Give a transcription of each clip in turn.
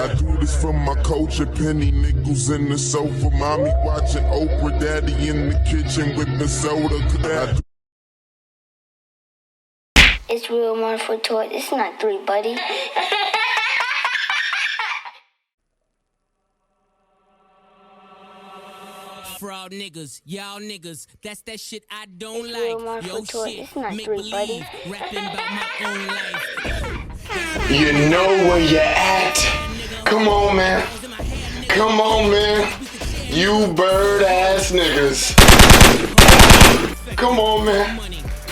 I do this from my culture, penny nickels in the sofa, mommy watching Oprah, daddy in the kitchen with the soda. It's real one for Toyz. It's not 3, buddy. Fraud niggas, y'all niggas, that's that shit I don't It's real like. one Yo for Toyz. shit, It's not make 3, believe, buddy. rapping about my own life. You know where you at. Come on, man. Come on, man. You bird ass niggas. Come on, man.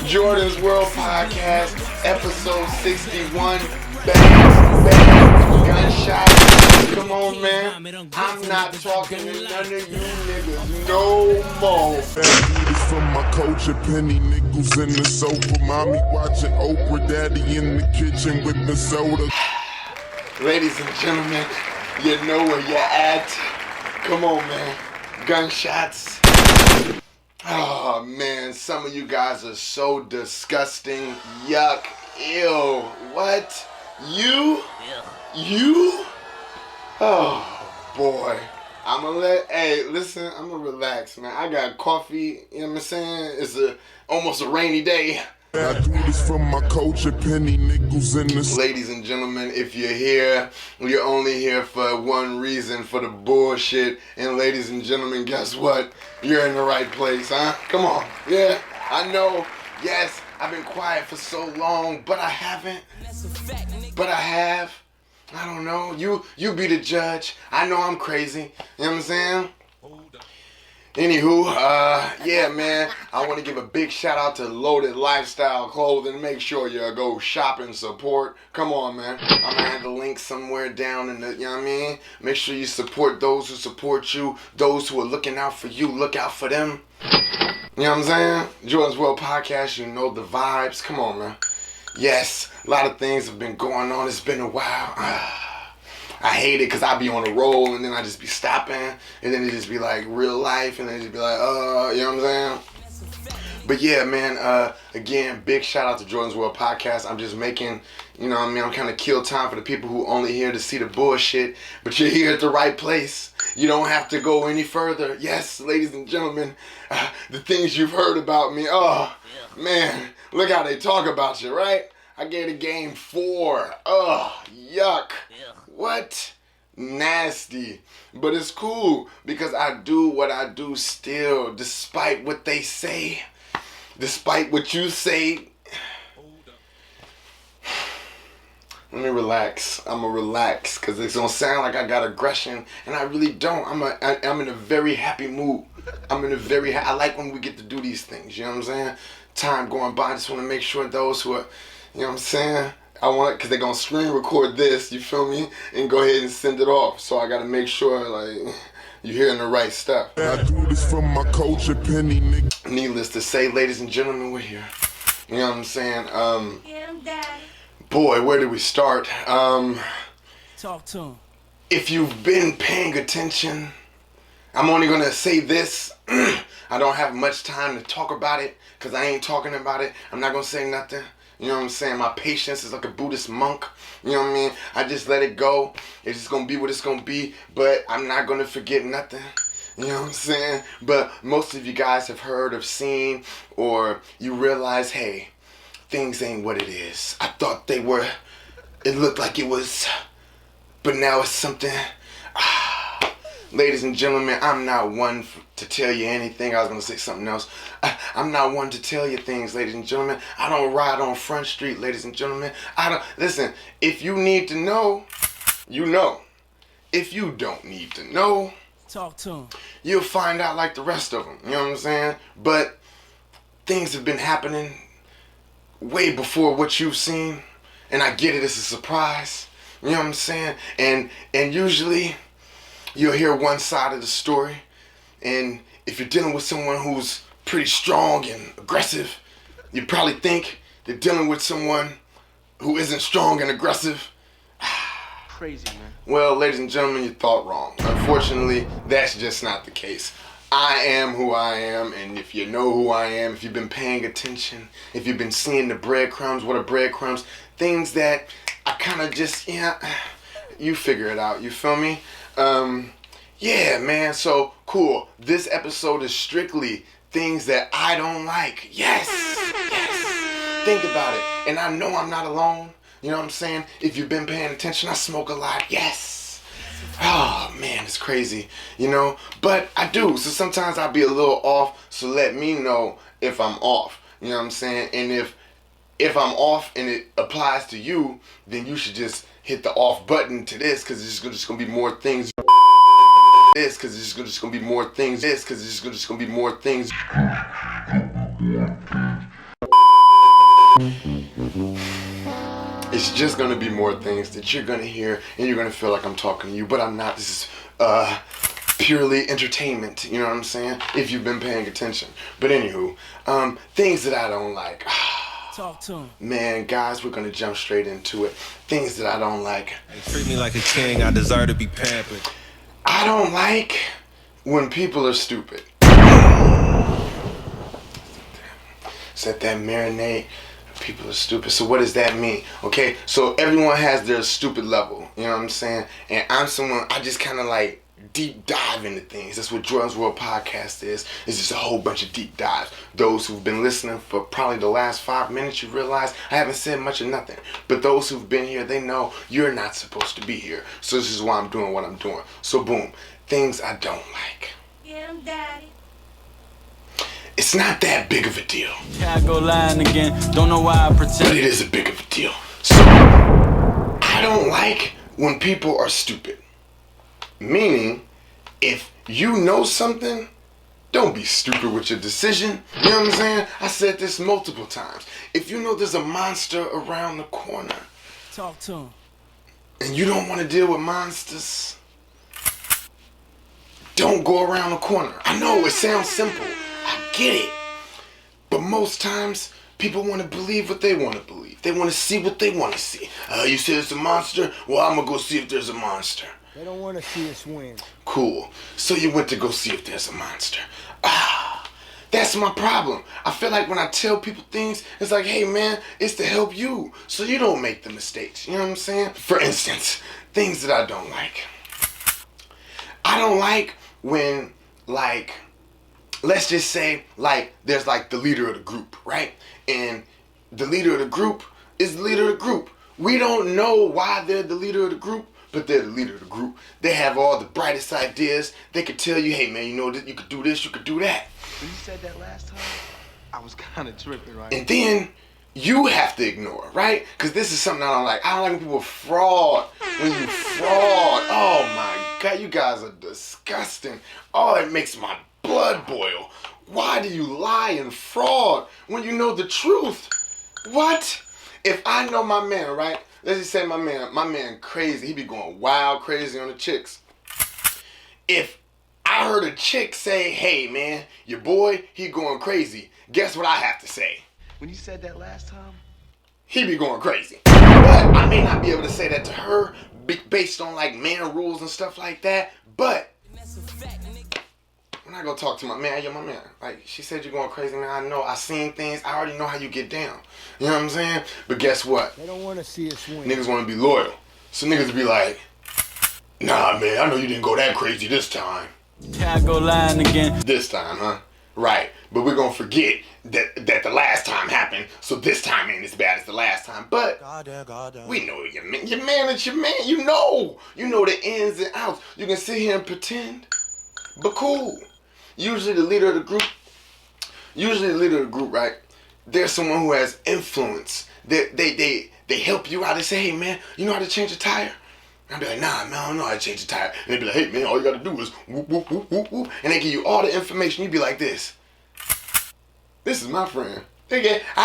Jordon's World Podcast, episode 61. Bang, gunshot. Come on, man. I'm not talking to none of you niggas no more. I do this from my culture, penny nickels in the sofa, mommy watching Oprah, daddy in the kitchen with the soda. Ladies and gentlemen, you know where you're at. Come on, man. Gunshots. Oh, man, some of you guys are so disgusting. Yuck. Ew. What? You? You? Oh, boy. Hey, listen, I'm gonna relax, man. I got coffee, you know what I'm saying? It's almost a rainy day. I do this from my culture, penny nickels in the. Ladies and gentlemen, if you're here, you're only here for one reason, for the bullshit. And ladies and gentlemen, guess what? You're in the right place, huh? Come on. Yeah, I know. Yes, I've been quiet for so long, but I haven't. But I have. I don't know. You be the judge. I know I'm crazy. You know what I'm saying? Anywho, yeah, man, I want to give a big shout out to Loaded Lifestyle Clothing. Make sure you go shop and support. Come on, man. I'm gonna have the link somewhere down in the, you know what I mean? Make sure you support those who support you. Those who are looking out for you, look out for them. You know what I'm saying? Jordan's World Podcast, you know the vibes. Come on, man. Yes, a lot of things have been going on. It's been a while. I hate it because I be on a roll and then I just be stopping and then it just be like real life and then it just be like, you know what I'm saying? But yeah, man, again, big shout out to Jordan's World Podcast. I'm just making, you know what I mean, I'm kind of kill time for the people who only here to see the bullshit, but you're here at the right place. You don't have to go any further. Yes, ladies and gentlemen, the things you've heard about me, man, look how they talk about you, right? I gave the game 4. Yuck. What? Nasty. But it's cool because I do what I do still, despite what they say, despite what you say. Let me relax. I'm gonna relax because it's gonna sound like I got aggression, and I really don't. I'm in a very happy mood. I like when we get to do these things. You know what I'm saying? Time going by. I just want to make sure those who are, you know what I'm saying? I want it because they're going to screen record this, you feel me, and go ahead and send it off. So I got to make sure, like, you're hearing the right stuff. I do this from my culture, penny nickels. Needless to say, ladies and gentlemen, we're here. You know what I'm saying? Boy, where did we start? Talk to him. If you've been paying attention, I'm only going to say this. I don't have much time to talk about it because I ain't talking about it. I'm not going to say nothing. You know what I'm saying? My patience is like a Buddhist monk. You know what I mean? I just let it go. It's just going to be what it's going to be. But I'm not going to forget nothing. You know what I'm saying? But most of you guys have heard or seen or you realize, hey, things ain't what it is. I thought they were. It looked like it was. But now it's something. Ladies and gentlemen, I'm not one to tell you anything. I was going to say something else. I'm not one to tell you things, ladies and gentlemen. I don't ride on Front Street, ladies and gentlemen. Listen, if you need to know, you know. If you don't need to know, talk to him. You'll find out like the rest of them. You know what I'm saying? But things have been happening way before what you've seen. And I get it, it's a surprise. You know what I'm saying? And usually you'll hear one side of the story, and if you're dealing with someone who's pretty strong and aggressive, you probably think they're dealing with someone who isn't strong and aggressive. Crazy, man. Well, ladies and gentlemen, you thought wrong. Unfortunately, that's just not the case. I am who I am, and if you know who I am, if you've been paying attention, if you've been seeing the breadcrumbs, what are breadcrumbs? Things that I kind of just, you figure it out. You feel me? Yeah, man. So cool. This episode is strictly things that I don't like. Yes. Think about it. And I know I'm not alone. You know what I'm saying? If you've been paying attention, I smoke a lot. Yes. Oh, man, it's crazy. You know? But I do. So sometimes I'll be a little off. So let me know if I'm off. You know what I'm saying? And if I'm off and it applies to you, then you should just hit the off button to this, because it's just gonna be more things. This, because it's just gonna be more things. This, because it's just gonna be more things. It's just gonna be more things that you're gonna hear, and you're gonna feel like I'm talking to you, but I'm not. This is purely entertainment. You know what I'm saying? If you've been paying attention. But anywho, things that I don't like. Talk to him. Man, guys, we're gonna jump straight into it. Things that I don't like. Treat me like a king, I deserve to be pampered. I don't like when people are stupid. Set that marinade. People are stupid. So what does that mean? Okay, so everyone has their stupid level. You know what I'm saying? And I'm someone, I just kind of like deep dive into things. That's what Jordon's World Podcast is. It's just a whole bunch of deep dives. Those who've been listening for probably the last 5 minutes, you realize I haven't said much of nothing. But those who've been here, they know you're not supposed to be here. So this is why I'm doing what I'm doing. So boom, things I don't like. Yeah, I'm daddy. It's not that big of a deal. I go lying again, don't know why I pretend. But it is a big of a deal. So, I don't like when people are stupid. Meaning, if you know something, don't be stupid with your decision. You know what I'm saying? I said this multiple times. If you know there's a monster around the corner, Talk to him. and you don't want to deal with monsters, don't go around the corner. I know it sounds simple. I get it. But most times, people want to believe what they want to believe. They want to see what they want to see. You said it's a monster? Well, I'm going to go see if there's a monster. They don't want to see us win. Cool. So you went to go see if there's a monster. That's my problem. I feel like when I tell people things, it's like, hey man, it's to help you so you don't make the mistakes. You know what I'm saying? For instance, things that I don't like. I don't like when, like, let's just say, like, there's like the leader of the group, right? And the leader of the group is the leader of the group. We don't know why they're the leader of the group, but they're the leader of the group. They have all the brightest ideas. They could tell you, hey man, you know, you could do this, you could do that. When you said that last time, I was kind of tripping, right? And then you have to ignore, right? Because this is something I don't like. I don't like when people fraud. When you fraud, oh my God, you guys are disgusting. Oh, it makes my blood boil. Why do you lie and fraud when you know the truth? What? If I know my man, right? Let's just say my man crazy. He be going wild crazy on the chicks. If I heard a chick say, hey man, your boy, he going crazy, guess what I have to say? When you said that last time, He be going crazy. But I may not be able to say that to her based on like man rules and stuff like that. But when I go talk to my man, yo, my man, like, she said you're going crazy, man. I know, I seen things. I already know how you get down. You know what I'm saying? But guess what? They don't want to see us win. Niggas want to be loyal. So niggas be like, nah, man, I know you didn't go that crazy this time. I go lying again. This time, huh? Right. But we're going to forget that the last time happened, so this time ain't as bad as the last time. But we know your man is your man. You know the ins and outs. You can sit here and pretend, but cool. Usually the leader of the group, right? There's someone who has influence. They help you out. They say, hey man, you know how to change a tire? And I'll be like, nah man, I don't know how to change a tire. And they be like, hey man, all you gotta do is whoop, whoop, whoop, whoop, whoop. And they give you all the information. You be like this. This is my friend. I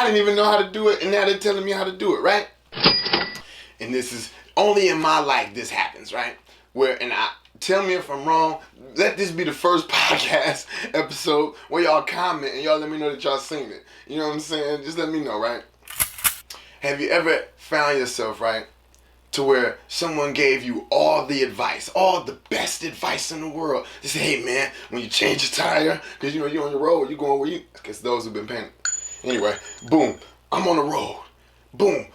didn't even know how to do it, and now they're telling me how to do it, right? And this is only in my life this happens, right? Tell me if I'm wrong. Let this be the first podcast episode where y'all comment and y'all let me know that y'all seen it. You know what I'm saying? Just let me know, right? Have you ever found yourself, right, to where someone gave you all the advice, all the best advice in the world? They say, hey man, when you change your tire, because you know you're on your road, you're going where you, I guess those who've been paying. Anyway, boom, I'm on the road. Boom,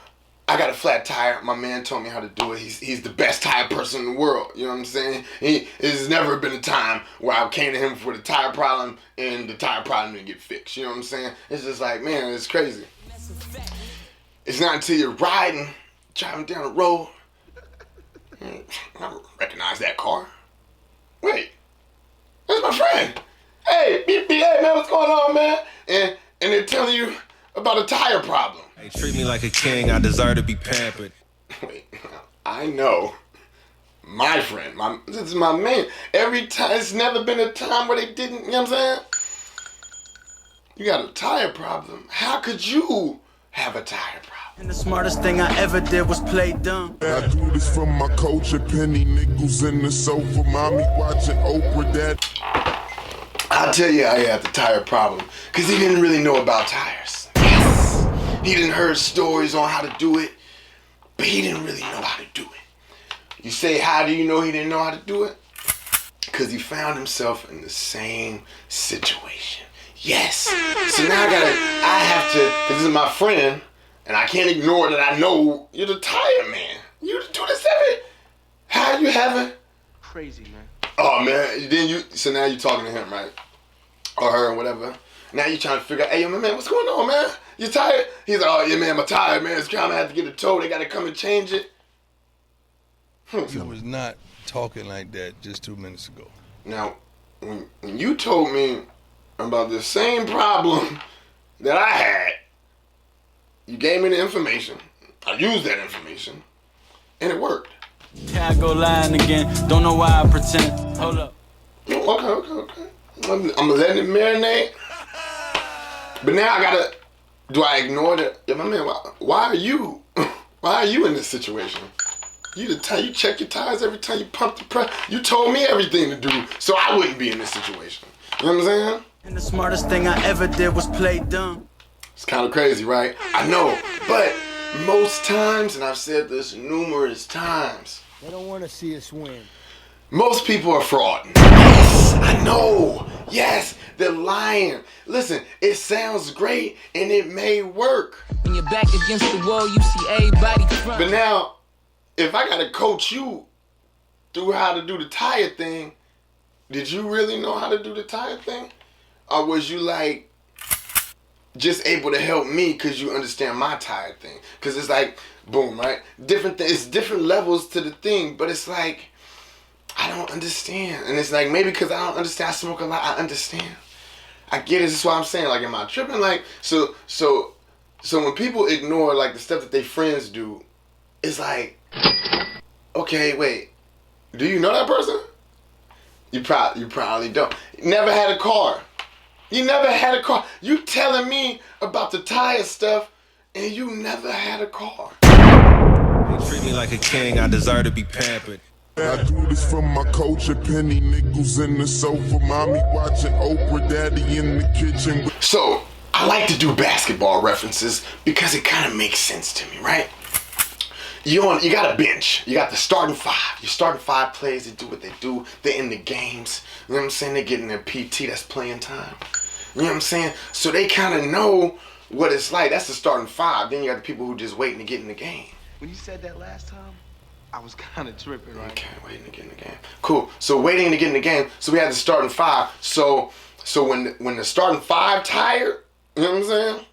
I got a flat tire. My man told me how to do it. He's the best tire person in the world. You know what I'm saying? There's never been a time where I came to him for the tire problem and the tire problem didn't get fixed. You know what I'm saying? It's just like, man, it's crazy. It's not until you're driving down the road, I don't recognize that car. Wait, that's my friend. Hey, hey man, what's going on, man? And they're telling you about a tire problem. Hey, treat me like a king, I deserve to be pampered. Wait, I know. My friend, this is my man. Every time, it's never been a time where they didn't, you know what I'm saying? You got a tire problem. How could you have a tire problem? And the smartest thing I ever did was play dumb. I do this for my culture, penny nickels in the sofa, mommy watching Oprah, dad. I'll tell you how he had the tire problem, because he didn't really know about tires. Yes! He didn't heard stories on how to do it, but he didn't really know how to do it. You say, how do you know he didn't know how to do it? Because he found himself in the same situation. Yes! So now I have to, because this is my friend, and I can't ignore that I know you're the tire man. You do this every. How you having? Crazy, man. Oh man, so now you're talking to him, right? Or her, or whatever. Now you're trying to figure out, hey, yo, man, what's going on, man? You tired? He's like, oh yeah, man, I'm tired, man. It's kind of have to get a tow. They gotta come and change it. You was not talking like that just 2 minutes ago. Now, when you told me about the same problem that I had, you gave me the information. I used that information, and it worked. Here I go lying again. Don't know why I pretend. Hold up. Okay. I'm letting it marinate. But now do I ignore that? Yeah, my man, why are you in this situation? You check your tires every time you pump the press. You told me everything to do, so I wouldn't be in this situation. You know what I'm saying? And the smartest thing I ever did was play dumb. It's kind of crazy, right? I know, but most times, and I've said this numerous times, They don't want to see us win. most people are frauding. Yes, I know. Yes, they're lying. Listen, it sounds great and it may work. When you're back against the wall, you see everybody front. But now, if I gotta coach you through how to do the tire thing, did you really know how to do the tire thing? Or was you like just able to help me because you understand my tire thing? Because it's like, boom, right? It's different levels to the thing, but it's like, I don't understand. And it's like, maybe because I don't understand, I smoke a lot, I understand. I get it, this is what I'm saying. Like, am I tripping? Like, so when people ignore like the stuff that their friends do, it's like, okay, wait, do you know that person? You probably don't. Never had a car. You never had a car. You telling me about the tire stuff and you never had a car. They treat me like a king, I deserve to be pampered. I do this for my culture, penny nickels in the sofa, mommy watching Oprah, daddy in the kitchen. So, I like to do basketball references because it kind of makes sense to me, right? You got a bench. You got the starting five. Your starting five players, they do what they do. They're in the games. You know what I'm saying? They're getting their PT, that's playing time. You know what I'm saying? So they kind of know what it's like. That's the starting five. Then you got the people who just waiting to get in the game. When you said that last time, I was kind of tripping, right? Okay, waiting to get in the game. Cool. So waiting to get in the game. So we had the starting five. So when the starting five tired, you know what I'm saying?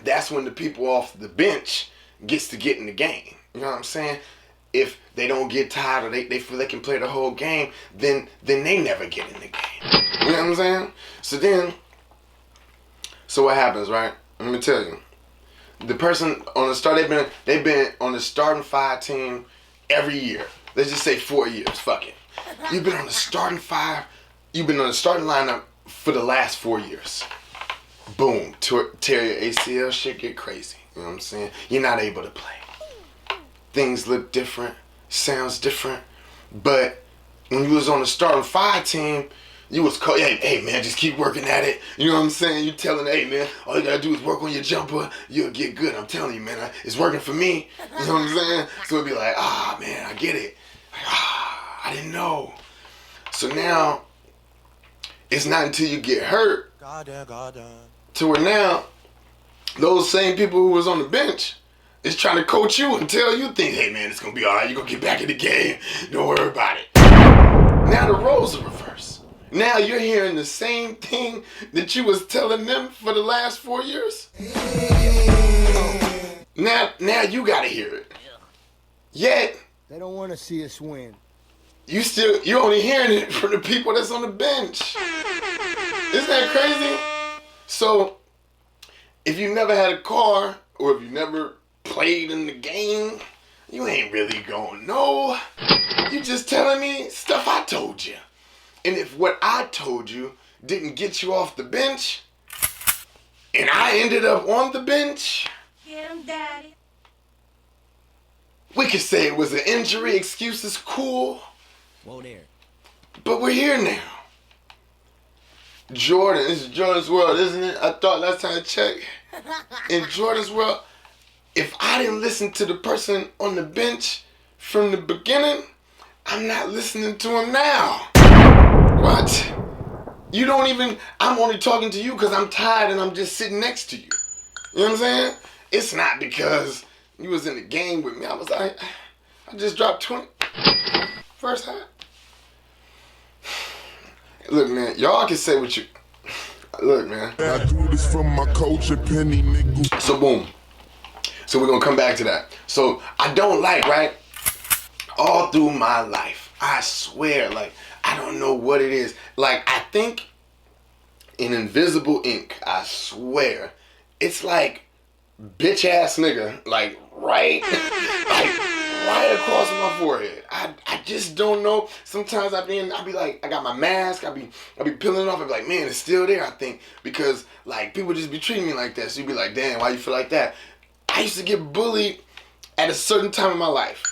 That's when the people off the bench gets to get in the game. You know what I'm saying? If they don't get tired or they feel they can play the whole game, then they never get in the game. You know what I'm saying? So what happens, right? Let me tell you. The person on the start, they've been on the starting five team every year. Let's just say 4 years. Fuck it. You've been on the starting five. You've been on the starting lineup for the last 4 years. Boom. Tear your ACL, shit get crazy. You know what I'm saying? You're not able to play. Things look different, sounds different, but when you was on the starting five team, you was called, hey man, just keep working at it. You know what I'm saying? You telling, hey man, all you gotta do is work on your jumper, you'll get good. I'm telling you, man, it's working for me. You know what I'm saying? So it'd be like, man, I get it. Like, I didn't know. So now, it's not until you get hurt to where now, those same people who was on the bench, It's trying to coach you and tell you things. Hey man, it's gonna be alright. You're gonna get back in the game. Don't worry about it. Now the roles are reversed. Now you're hearing the same thing that you was telling them for the last 4 years. Now you gotta hear it. Yet They don't want to see us win. you're only hearing it from the people that's on the bench. Isn't that crazy? So if you never had a car or if you never played in the game, you ain't really gonna know. You just telling me stuff I told you. And if what I told you didn't get you off the bench, and I ended up on the bench, Get him, Daddy. we could say it was an injury, excuses cool, Whoa there. but we're here now. Jordan, this is Jordan's world, isn't it? I thought last time I checked. In Jordan's world, if I didn't listen to the person on the bench from the beginning, I'm not listening to him now. What? You don't even, I'm only talking to you because I'm tired and I'm just sitting next to you. You know what I'm saying? It's not because you was in the game with me. I just dropped 20. First half. Look, man, y'all can say what you... Look, man. I do this for my coach and penny nickels. So, boom. So, we're going to come back to that. So, I don't like, right? All through my life, I swear, like, I don't know what it is. Like, I think in invisible ink, I swear, it's like bitch ass nigga, like right across my forehead. I just don't know. Sometimes I be like, I got my mask, I be peeling it off, I be like, man, it's still there, I think. Because like people just be treating me like that. So you be like, damn, why you feel like that? I used to get bullied at a certain time in my life.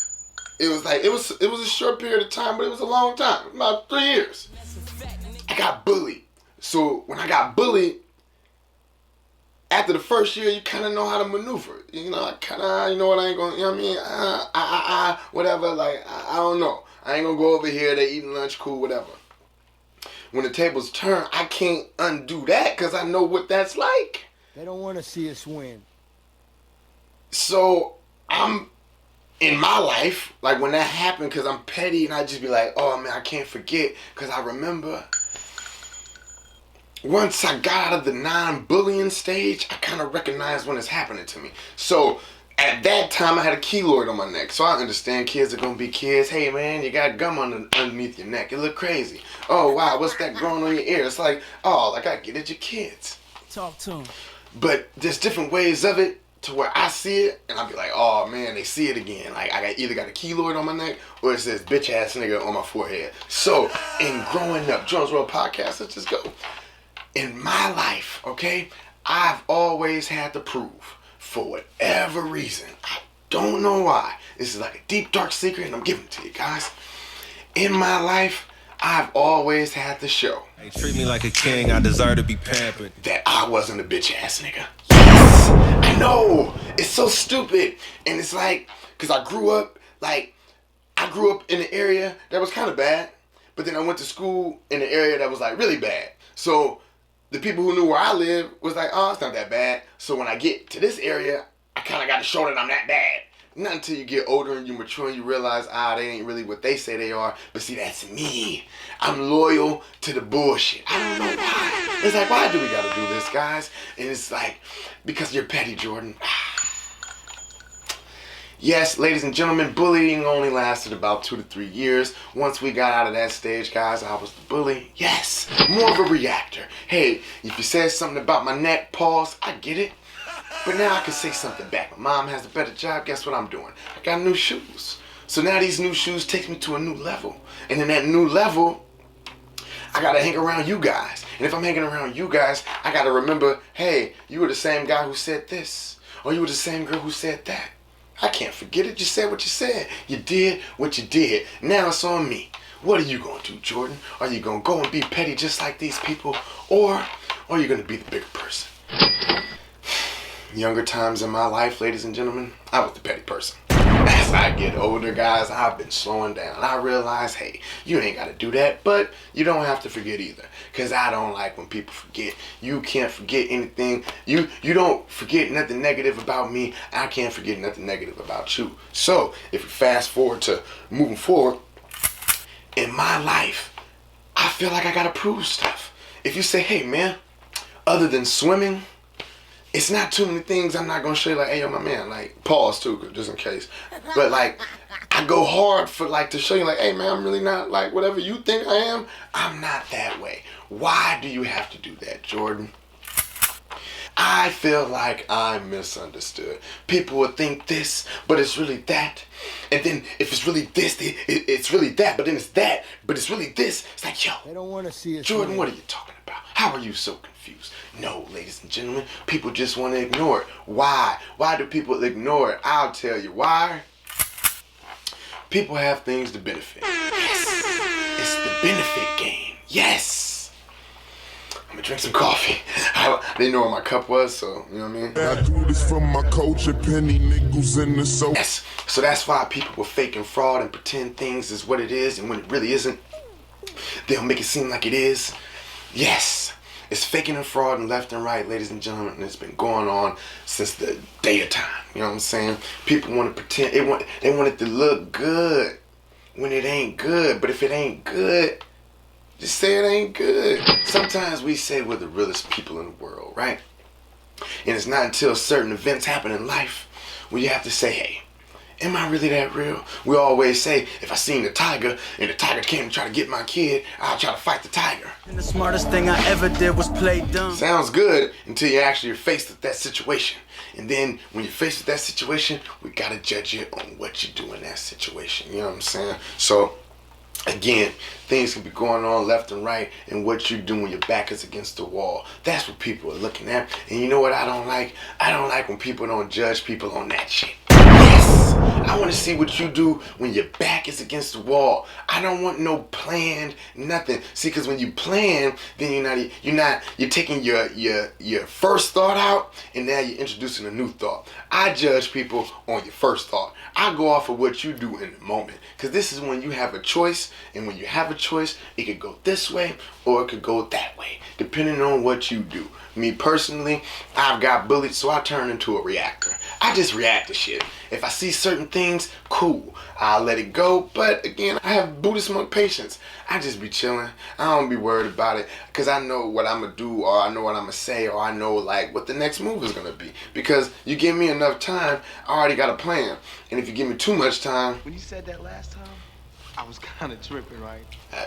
It was like, it was a short period of time, but it was a long time, about 3 years. I got bullied. So when I got bullied, after the first year, you kind of know how to maneuver. You know, I kind of, you know what, I ain't going, you know what I mean? Whatever, like, I don't know. I ain't going to go over here, they eating lunch, cool, whatever. When the tables turn, I can't undo that because I know what that's like. They don't want to see us win. So I'm in my life, like when that happened, because I'm petty and I just be like, oh man, I can't forget, because I remember once I got out of the non-bullying stage, I kind of recognized when it's happening to me. So at that time, I had a keloid on my neck. So I understand kids are going to be kids. Hey man, you got gum underneath your neck. It look crazy. Oh wow, what's that growing on your ear? It's like, oh, like I get it, your kids. Talk to him. But there's different ways of it to where I see it and I'll be like, oh man, they see it again. Like I either got a keloid on my neck or it says bitch ass nigga on my forehead. So in growing up, Jordon's World Podcast, let's just go. In my life, okay, I've always had to prove, for whatever reason, I don't know why. This is like a deep, dark secret, and I'm giving it to you guys. In my life, I've always had to show. Hey, treat me like a king, I deserve to be pampered. That I wasn't a bitch ass nigga. Yes! I know! It's so stupid. And it's like, because I grew up in an area that was kind of bad, but then I went to school in an area that was like really bad. So the people who knew where I lived was like, oh, it's not that bad. So when I get to this area, I kind of got to show that I'm that bad. Not until you get older and you mature and you realize, they ain't really what they say they are. But see, that's me. I'm loyal to the bullshit. I don't know why. It's like, why do we got to do this, guys? And it's like, because you're petty, Jordan. Yes, ladies and gentlemen, bullying only lasted about 2 to 3 years. Once we got out of that stage, guys, I was the bully. Yes, more of a reactor. Hey, if you said something about my neck, pause, I get it. But now I can say something back. My mom has a better job, guess what I'm doing? I got new shoes. So now these new shoes take me to a new level. And in that new level, I gotta hang around you guys. And if I'm hanging around you guys, I gotta remember, hey, you were the same guy who said this. Or you were the same girl who said that. I can't forget it. You said what you said. You did what you did. Now it's on me. What are you going to do, Jordan? Are you going to go and be petty just like these people? Or are you going to be the bigger person? Younger times in my life, ladies and gentlemen, I was the petty person. As as I get older, guys, I've been slowing down. I realize, hey, you ain't got to do that, but you don't have to forget either. Because I don't like when people forget. You can't forget anything. You don't forget nothing negative about me. I can't forget nothing negative about you. So, if we fast forward to moving forward, in my life, I feel like I got to prove stuff. If you say, hey, man, other than swimming, it's not too many things I'm not going to show you, like, hey, yo, my man, like, pause too, just in case. But, like, I go hard for, like, to show you, like, hey, man, I'm really not, like, whatever you think I am, I'm not that way. Why do you have to do that, Jordan? I feel like I'm misunderstood. People will think this, but it's really that. And then if it's really this, it's really that, but then it's that, but it's really this. It's like, yo, They don't want to see us Jordan, win. what are you talking about? How are you so confused? No, ladies and gentlemen, people just want to ignore it. Why? Why do people ignore it? I'll tell you why. People have things to benefit. Yes. It's the benefit game. Yes. I'm gonna drink some coffee. I didn't know where my cup was, so, you know what I mean? I do this for my culture, penny nickels in the soap. Yes. So that's why people will fake and fraud and pretend things is what it is, and when it really isn't, they'll make it seem like it is. Yes. It's faking and fraud and left and right, ladies and gentlemen, and it's been going on since the day of time. You know what I'm saying? People want to pretend, they want it to look good when it ain't good. But if it ain't good, just say it ain't good. Sometimes we say we're the realest people in the world, right? And it's not until certain events happen in life where you have to say, hey, am I really that real? We always say, if I seen the tiger and the tiger came to try to get my kid, I'll try to fight the tiger. And the smartest thing I ever did was play dumb. Sounds good until you actually are faced with that situation. And then when you're faced with that situation, we gotta judge you on what you do in that situation. You know what I'm saying? So, again, things can be going on left and right, and what you do when your back is against the wall. That's what people are looking at. And you know what I don't like? I don't like when people don't judge people on that shit. Yes! I want to see what you do when your back is against the wall. I don't want no planned nothing. See, because when you plan, then you're taking your first thought out, and now you're introducing a new thought. I judge people on your first thought. I go off of what you do in the moment, because this is when you have a choice, and when you have a choice, it could go this way or it could go that way, depending on what you do. Me personally, I've got bullets, so I turn into a reactor. I just react to shit. If I see certain things, cool, I'll let it go. But again, I have Buddhist monk patience. I just be chilling. I don't be worried about it, because I know what I'm gonna do, or I know what I'm gonna say, or I know like what the next move is gonna be. Because you give me enough time, I already got a plan. And if you give me too much time, When you said that last time, I was kind of tripping, right?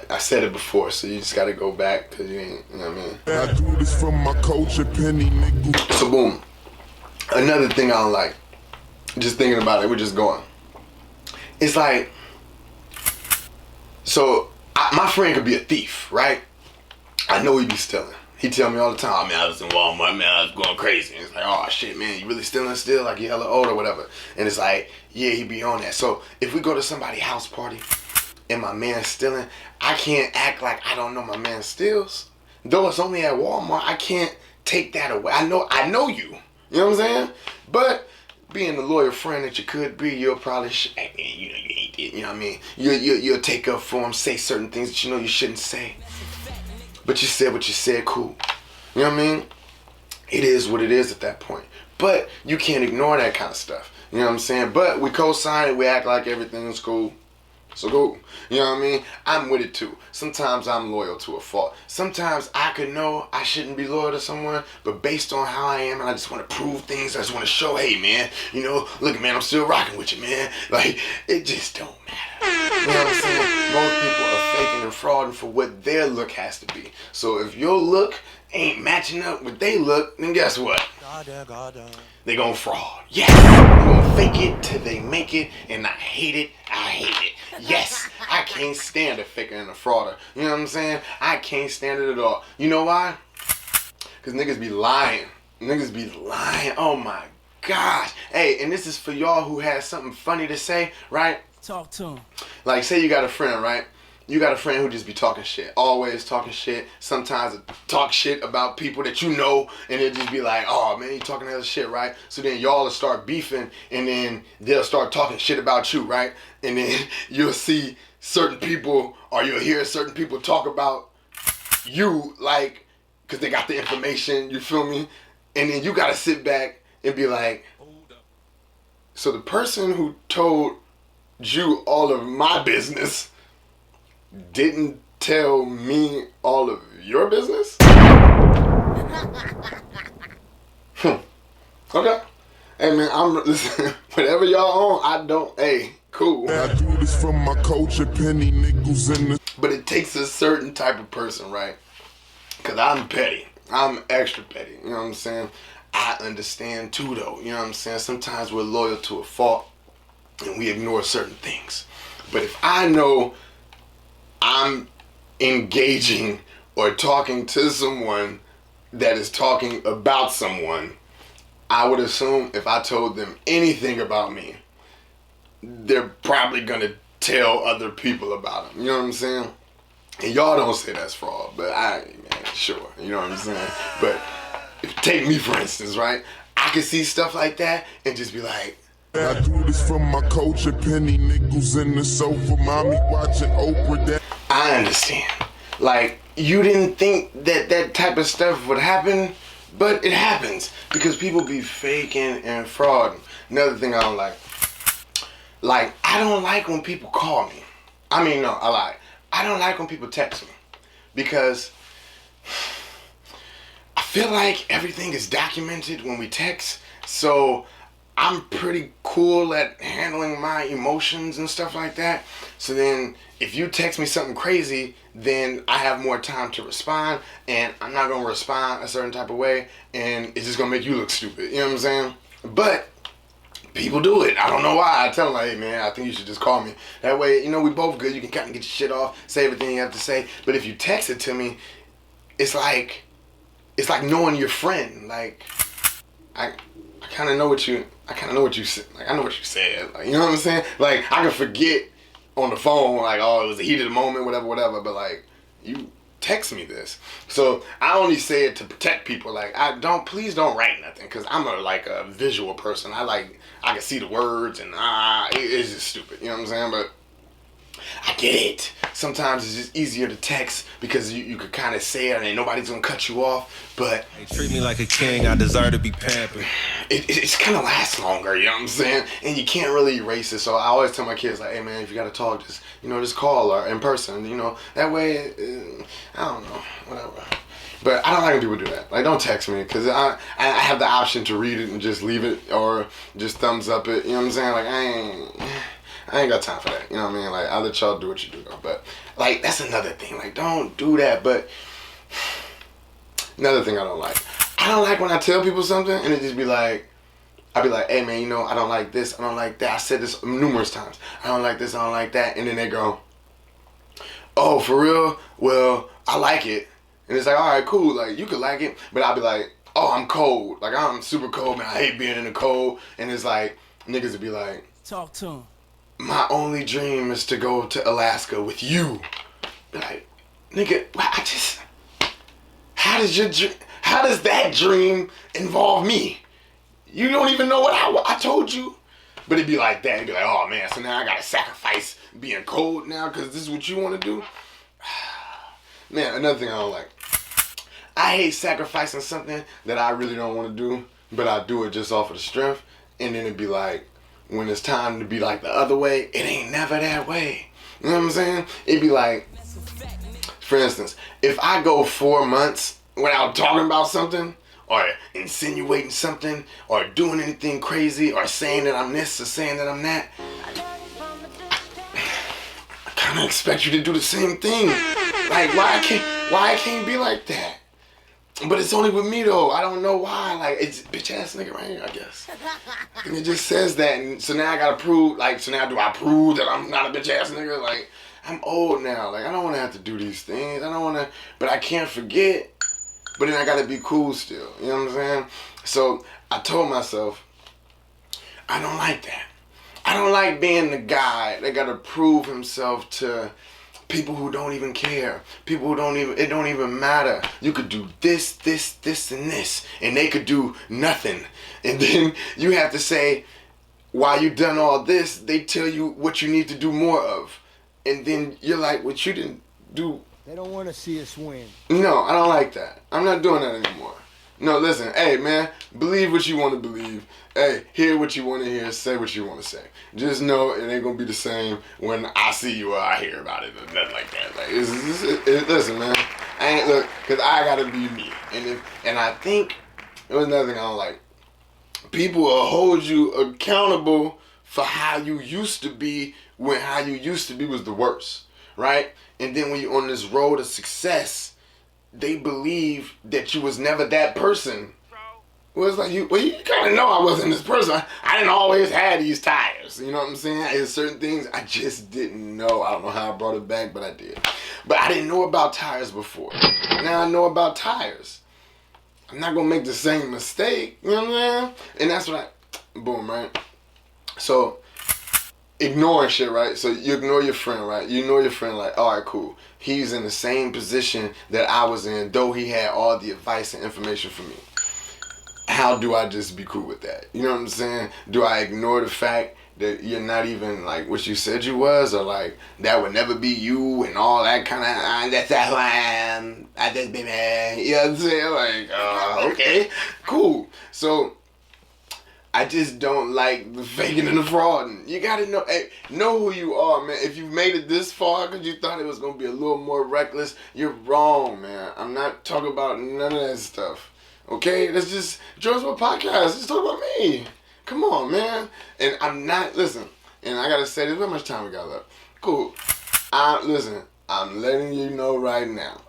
I said it before, so you just gotta go back, because you ain't, you know what I mean? I do this for my culture, penny nickels. So boom. Another thing I don't like, just thinking about it, we're just going. It's like, so my friend could be a thief, right? I know he be stealing. He tell me all the time, oh, man, I was in Walmart, man, I was going crazy. And it's like, oh shit, man, you really stealing still? Like you hella old or whatever. And it's like, yeah, he be on that. So if we go to somebody's house party and my man's stealing, I can't act like I don't know my man steals. Though it's only at Walmart, I can't take that away. I know you. You know what I'm saying? But being the loyal friend that you could be, you'll probably, hey, man, you know you ain't did. You know what I mean? You'll take up for him, say certain things that you know you shouldn't say. But you said what you said, cool. You know what I mean? It is what it is at that point. But you can't ignore that kind of stuff. You know what I'm saying? But we co-sign it, we act like everything's cool. So cool. You know what I mean? I'm with it too. Sometimes I'm loyal to a fault. Sometimes I could know I shouldn't be loyal to someone, but based on how I am, and I just want to prove things, I just want to show, hey man, you know, look man, I'm still rocking with you, man. Like, it just don't matter. You know what I'm saying? Most people are faking and frauding for what their look has to be. So if your look ain't matching up with their look, then guess what? They gonna fraud. Yes! They gonna fake it till they make it, and I hate it. I hate it. Yes, I can't stand a faker and a frauder. You know what I'm saying? I can't stand it at all. You know why? Because niggas be lying. Niggas be lying. Oh my gosh. Hey, and this is for y'all who has something funny to say, right? Talk to him. Like, say you got a friend, right? you got a friend who just be talking shit, always talking shit. Sometimes talk shit about people that you know, and it just be like, oh man, you talking that shit, right? So then y'all will start beefing, and then they'll start talking shit about you, right? And then you'll see certain people, or you'll hear certain people talk about you, like, because they got the information, you feel me? And then you gotta sit back and be like, so the person who told you all of my business didn't tell me all of your business? Okay. Hey man, listen, whatever y'all on, I don't, hey, cool. I do this for my culture, penny nickels in the... But it takes a certain type of person, right? Because I'm petty. I'm extra petty, you know what I'm saying? I understand too though, you know what I'm saying? Sometimes we're loyal to a fault and we ignore certain things. But if I know I'm engaging or talking to someone that is talking about someone, I would assume if I told them anything about me, they're probably gonna tell other people about them. You know what I'm saying? And y'all don't say that's fraud, but man, sure. You know what I'm saying? But take me for instance, right? I can see stuff like that and just be like, I do this for my culture, penny nickels in the sofa, mommy watching Oprah. That I understand. Like, you didn't think that that type of stuff would happen, but it happens because people be faking and frauding. Another thing I don't like, I don't like when people call me. I mean, no, I lied. I don't like when people text me because I feel like everything is documented when we text, so I'm pretty cool at handling my emotions and stuff like that. So then if you text me something crazy, then I have more time to respond, and I'm not going to respond a certain type of way, and it's just going to make you look stupid. You know what I'm saying? But people do it. I don't know why. I tell them, like, hey, man, I think you should just call me. That way, you know, we both good. You can kind of get your shit off, say everything you have to say. But if you text it to me, it's like knowing your friend. Like, I kind of know what you said. Like, I know what you said. Like, you know what I'm saying? Like, I can forget on the phone, like, oh, it was a heat of the moment, whatever. But like, you text me this. So I only say it to protect people. Like, please don't write nothing, because I'm a visual person. I can see the words, and it's just stupid. You know what I'm saying? But I get it. Sometimes it's just easier to text because you could kind of say it and nobody's gonna cut you off. But They treat me like a king, I deserve to be pampered. It's kind of lasts longer, you know what I'm saying? And you can't really erase it. So I always tell my kids, like, hey man, if you gotta talk, just call or in person, you know. That way, I don't know, whatever. But I don't like when people do that. Like, don't text me, because I have the option to read it and just leave it or just thumbs up it, you know what I'm saying? Like, I ain't got time for that, you know what I mean? Like, I'll let y'all do what you do though. But like, that's another thing. Like, don't do that. But another thing I don't like when I tell people something and it just be like, I'll be like, hey man, you know, I don't like this, I don't like that. I said this numerous times. I don't like this, I don't like that. And then they go, oh, for real? Well, I like it. And it's like, all right, cool. Like, you could like it. But I'll be like, oh, I'm cold. Like, I'm super cold, man. I hate being in the cold. And it's like, niggas would be like, Talk to him. my only dream is to go to Alaska with you. Be like, nigga, how does that dream involve me? You don't even know what I told you. But it'd be like that. It'd be like, oh man, so now I gotta sacrifice being cold now because this is what you want to do? Man, another thing I don't like. I hate sacrificing something that I really don't want to do, but I do it just off of the strength. And then it'd be like, when it's time to be like the other way, it ain't never that way. You know what I'm saying? It'd be like, for instance, if I go 4 months without talking about something, or insinuating something, or doing anything crazy, or saying that I'm this, or saying that I'm that, I kind of expect you to do the same thing. Like, why I can't be like that? But it's only with me though. I don't know why. Like, it's bitch ass nigga right here, I guess. And it just says that, and so now I gotta prove. Like, so now do I prove that I'm not a bitch ass nigga? Like, I'm old now. Like, I don't want to have to do these things. I don't want to, but I can't forget. But then I gotta be cool still. You know what I'm saying? So I told myself, I don't like that. I don't like being the guy that gotta prove himself to People who don't even care. People who it don't even matter. You could do this, this, this, and this, and they could do nothing. And then you have to say, while you done all this, they tell you what you need to do more of. And then you're like, what you didn't do. They don't want to see us win. No, I don't like that. I'm not doing that anymore. No, listen, hey man, believe what you want to believe. Hey, hear what you want to hear, say what you want to say. Just know it ain't gonna be the same when I see you or I hear about it or nothing like that. Like, listen, man, cause I gotta be me, and I think it was another thing I don't like. People will hold you accountable for how you used to be when how you used to be was the worst, right? And then when you're on this road to success, they believe that you was never that person. Well, it's like you kind of know I wasn't this person. I didn't always have these tires. You know what I'm saying? There's certain things I just didn't know. I don't know how I brought it back, but I did. But I didn't know about tires before. Now I know about tires. I'm not going to make the same mistake. You know what I'm saying? And that's what boom, right? So, ignoring shit, right? So you ignore your friend, right? You ignore your friend like, all right, cool. He's in the same position that I was in, though he had all the advice and information for me. How do I just be cool with that? You know what I'm saying? Do I ignore the fact that you're not even like what you said you was, or like that would never be you and all that kind of, that's not who I am, I just be man. You know what I'm saying? Like, okay, cool. So, I just don't like the faking and the frauding. You gotta know who you are, man. If you've made it this far because you thought it was gonna be a little more reckless, you're wrong, man. I'm not talking about none of that stuff. Okay? That's just Jordon's podcast. Let's talk about me. Come on, man. And I'm not, listen, and I gotta say this, how much time we got left? Cool. Listen, I'm letting you know right now,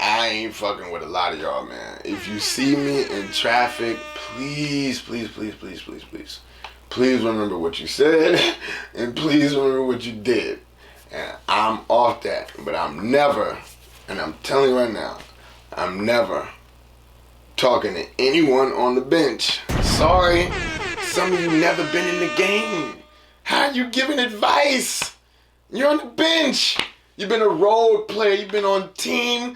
I ain't fucking with a lot of y'all, man. If you see me in traffic, please, please, please, please, please, please, please remember what you said, and please remember what you did. And I'm off that, but I'm never, and I'm telling you right now, I'm never talking to anyone on the bench. Sorry, some of you never been in the game. How are you giving advice? You're on the bench. You've been a role player. You've been on team.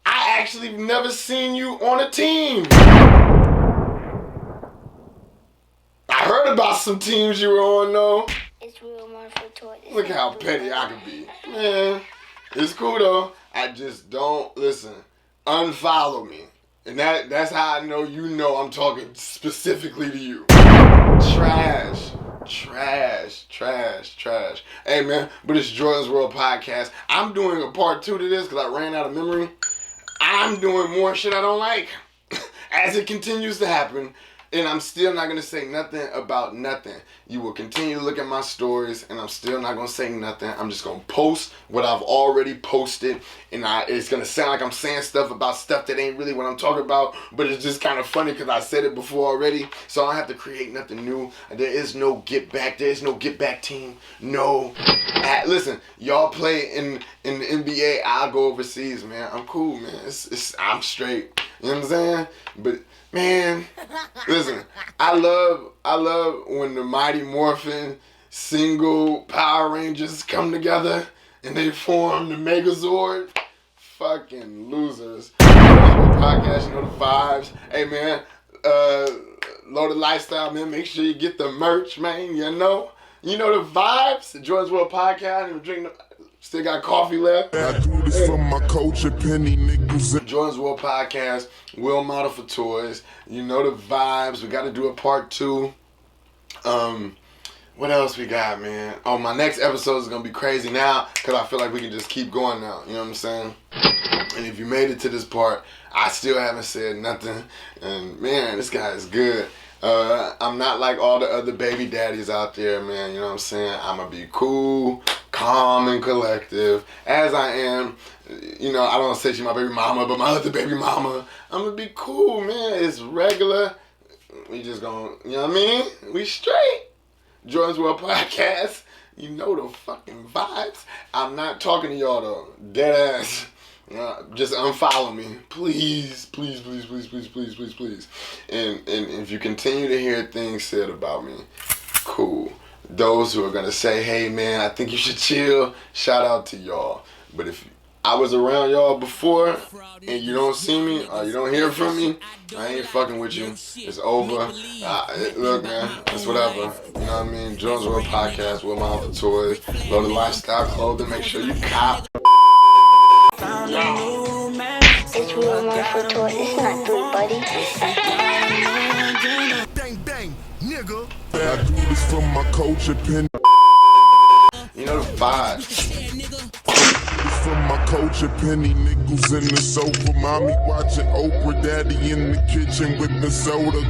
I actually have never seen you on a team. I heard about some teams you were on, though. It's real more for Toyz. Look how petty I can be. Man, it's cool, though. I just don't, listen, unfollow me. And that's how I know you know I'm talking specifically to you. Trash. Hey, man, but it's Jordan's World Podcast. I'm doing a part 2 to this because I ran out of memory. I'm doing more shit I don't like as it continues to happen. And I'm still not going to say nothing about nothing. You will continue to look at my stories, and I'm still not going to say nothing. I'm just going to post what I've already posted, and it's going to sound like I'm saying stuff about stuff that ain't really what I'm talking about, but it's just kind of funny because I said it before already, so I don't have to create nothing new. There is no get back. There is no get back team. No. Listen, y'all play in the NBA. I'll go overseas, man. I'm cool, man. I'm straight. You know what I'm saying? But man, listen, I love when the Mighty Morphin single Power Rangers come together and they form the Megazord. Fucking losers. Podcast, you know the vibes. Hey man, Loaded Lifestyle, man. Make sure you get the merch, man. You know the vibes. The Jordon's World Podcast. Still got coffee left. I do this for my coach and penny nickels. Jordon's World Podcast, Will Model for Toyz. You know the vibes. We got to do a part 2. What else we got, man? Oh, my next episode is going to be crazy now because I feel like we can just keep going now. You know what I'm saying? And if you made it to this part, I still haven't said nothing. And, man, this guy is good. I'm not like all the other baby daddies out there, man. You know what I'm saying? I'm going to be cool, calm, and collective as I am. You know, I don't say she's my baby mama, but my other baby mama. I'm going to be cool, man. It's regular. We just going to, you know what I mean? We straight. Jordon's World Podcast. You know the fucking vibes. I'm not talking to y'all, though. Dead ass. Just unfollow me, please. And if you continue to hear things said about me, cool. those who are gonna say, hey man, I think you should chill, shout out to y'all. But if I was around y'all before and you don't see me or you don't hear from me, I ain't fucking with you. It's over. Look, man, it's whatever. You know what I mean? Jones World Podcast with my Uncle Toyz. Loaded Lifestyle Clothing. Make sure you cop. It's real one for Toyz. It's not three, buddy. Bang, bang, nigga. I do this from my culture pen. You know the vibes. From my culture, penny nickels in the sofa. Mommy watching Oprah, daddy in the kitchen with the soda.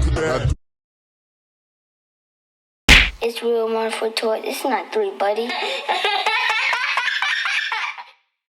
It's real one for Toyz. It's not three, buddy.